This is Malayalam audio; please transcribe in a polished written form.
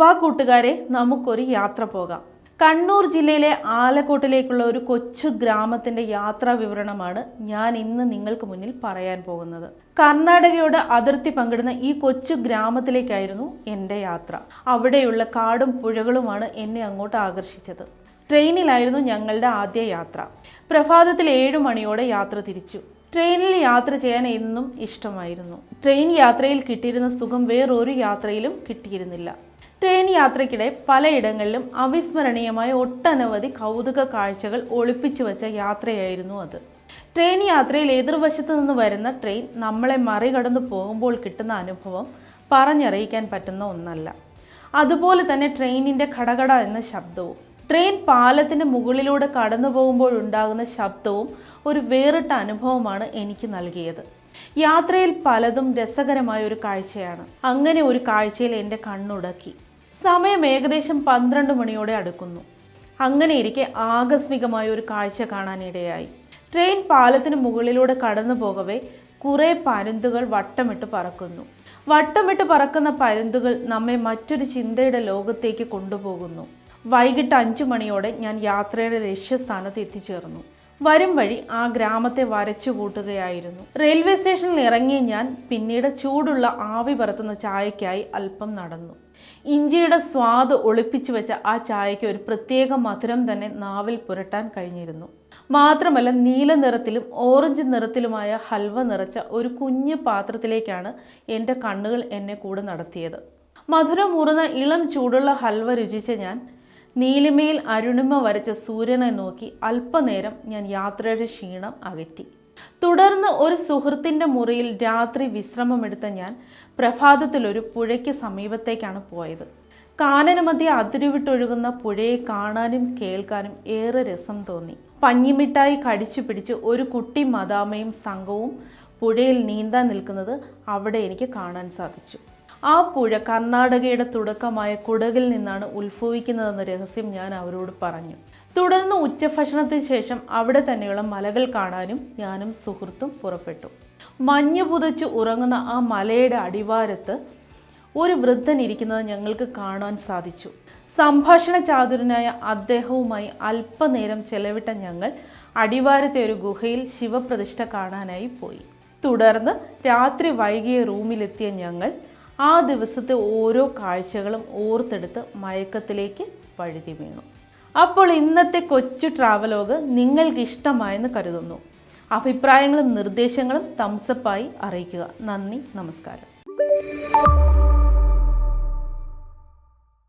വാ കൂട്ടുകാരെ, നമുക്കൊരു യാത്ര പോകാം. കണ്ണൂർ ജില്ലയിലെ ആലക്കോട്ടിലേക്കുള്ള ഒരു കൊച്ചു ഗ്രാമത്തിന്റെ യാത്രാ വിവരണമാണ് ഞാൻ ഇന്ന് നിങ്ങൾക്ക് മുന്നിൽ പറയാൻ പോകുന്നത്. കർണാടകയോട് അതിർത്തി പങ്കിടുന്ന ഈ കൊച്ചു ഗ്രാമത്തിലേക്കായിരുന്നു എൻ്റെ യാത്ര. അവിടെയുള്ള കാടും പുഴകളുമാണ് എന്നെ അങ്ങോട്ട് ആകർഷിച്ചത്. ട്രെയിനിലായിരുന്നു ഞങ്ങളുടെ ആദ്യ യാത്ര. പ്രഭാതത്തിൽ 7 മണിയോടെ യാത്ര തിരിച്ചു. ട്രെയിനിൽ യാത്ര ചെയ്യാൻ എന്നും ഇഷ്ടമായിരുന്നു. ട്രെയിൻ യാത്രയിൽ കിട്ടിയിരുന്ന സുഖം വേറൊരു യാത്രയിലും കിട്ടിയിരുന്നില്ല. ട്രെയിൻ യാത്രയ്ക്കിടെ പലയിടങ്ങളിലും അവിസ്മരണീയമായ ഒട്ടനവധി കൗതുക കാഴ്ചകൾ ഒളിപ്പിച്ചു വെച്ച യാത്രയായിരുന്നു അത്. ട്രെയിൻ യാത്രയിൽ എതിർവശത്ത് നിന്ന് വരുന്ന ട്രെയിൻ നമ്മളെ മറികടന്നു പോകുമ്പോൾ കിട്ടുന്ന അനുഭവം പറഞ്ഞറിയിക്കാൻ പറ്റുന്ന ഒന്നല്ല. അതുപോലെ തന്നെ ട്രെയിനിൻ്റെ ഖടഖട എന്ന ശബ്ദവും ട്രെയിൻ പാലത്തിൻ്റെ മുകളിലൂടെ കടന്നു പോകുമ്പോഴുണ്ടാകുന്ന ശബ്ദവും ഒരു വേറിട്ട അനുഭവമാണ് എനിക്ക് നൽകിയത്. യാത്രയിൽ പലതും രസകരമായ ഒരു കാഴ്ചയാണ്. അങ്ങനെ ഒരു കാഴ്ചയിൽ എൻ്റെ കണ്ണുടക്കി. സമയം ഏകദേശം 12 മണിയോടെ അടുക്കുന്നു. അങ്ങനെ ഇരിക്കെ ആകസ്മികമായ ഒരു കാഴ്ച കാണാനിടയായി. ട്രെയിൻ പാലത്തിന് മുകളിലൂടെ കടന്നു പോകവേ കുറേ പരുന്തുകൾ വട്ടമിട്ട് പറക്കുന്നു. വട്ടമിട്ട് പറക്കുന്ന പരുന്തുകൾ നമ്മെ മറ്റൊരു ചിന്തയുടെ ലോകത്തേക്ക് കൊണ്ടുപോകുന്നു. വൈകിട്ട് 5 മണിയോടെ ഞാൻ യാത്രയുടെ ലക്ഷ്യസ്ഥാനത്ത് എത്തിച്ചേർന്നു. വരും വഴി ആ ഗ്രാമത്തെ വരച്ചു കൂട്ടുകയായിരുന്നു. റെയിൽവേ സ്റ്റേഷനിൽ ഇറങ്ങിയ ഞാൻ പിന്നീട് ചൂടുള്ള ആവി പറത്തുന്ന ചായയ്ക്കായി അല്പം നടന്നു. ഇഞ്ചിയുടെ സ്വാദ് ഒളിപ്പിച്ചു വെച്ച ആ ചായയ്ക്ക് ഒരു പ്രത്യേക മധുരം തന്നെ നാവിൽ പുരട്ടാൻ കഴിഞ്ഞിരുന്നു. മാത്രമല്ല, നീല നിറത്തിലും ഓറഞ്ച് നിറത്തിലുമായ ഹൽവ നിറച്ച ഒരു കുഞ്ഞു പാത്രത്തിലേക്കാണ് എൻ്റെ കണ്ണുകൾ എന്നെ കൂടെ നടത്തിയത്. മധുരമൂറുന്ന ഇളം ചൂടുള്ള ഹൽവ രുചിച്ച ഞാൻ നീലിമയിൽ അരുണിമ വരച്ച സൂര്യനെ നോക്കി അല്പനേരം ഞാൻ യാത്രയുടെ ക്ഷീണം അകറ്റി. തുടർന്ന് ഒരു സുഹൃത്തിൻ്റെ മുറിയിൽ രാത്രി വിശ്രമമെടുത്ത ഞാൻ പ്രഭാതത്തിലൊരു പുഴയ്ക്ക് സമീപത്തേക്കാണ് പോയത്. കാനനമധ്യേ അതിരുവിട്ടൊഴുകുന്ന പുഴയെ കാണാനും കേൾക്കാനും ഏറെ രസം തോന്നി. പഞ്ഞിമിഠായി കടിച്ചു പിടിച്ച് ഒരു കുട്ടി മദാമയും സംഘവും പുഴയിൽ നീന്താൻ നിൽക്കുന്നത് അവിടെ എനിക്ക് കാണാൻ സാധിച്ചു. ആ പുഴ കർണാടകയുടെ തുടക്കമായ കുടകിൽ നിന്നാണ് ഉത്ഭവിക്കുന്നതെന്ന രഹസ്യം ഞാൻ അവരോട് പറഞ്ഞു. തുടർന്ന് ഉച്ചഭക്ഷണത്തിന് ശേഷം അവിടെ തന്നെയുള്ള മലകൾ കാണാനും ഞാനും സുഹൃത്തും പുറപ്പെട്ടു. മഞ്ഞ് പുതച്ച് ഉറങ്ങുന്ന ആ മലയുടെ അടിവാരത്ത് ഒരു വൃദ്ധൻ ഇരിക്കുന്നത് ഞങ്ങൾക്ക് കാണാൻ സാധിച്ചു. സംഭാഷണ ചാതുരനായ അദ്ദേഹവുമായി അല്പനേരം ചെലവിട്ട ഞങ്ങൾ അടിവാരത്തെ ഒരു ഗുഹയിൽ ശിവപ്രതിഷ്ഠ കാണാനായി പോയി. തുടർന്ന് രാത്രി വൈകിയ റൂമിലെത്തിയ ഞങ്ങൾ ആ ദിവസത്തെ ഓരോ കാഴ്ചകളും ഓർത്തെടുത്ത് മയക്കത്തിലേക്ക് വഴുതി വീണു. അപ്പോൾ ഇന്നത്തെ കൊച്ചു ട്രാവലോഗ് നിങ്ങൾക്ക് ഇഷ്ടമായെന്ന് കരുതുന്നു. അഭിപ്രായങ്ങളും നിർദ്ദേശങ്ങളും തംസപ്പായി അറിയിക്കുക. നന്ദി, നമസ്കാരം.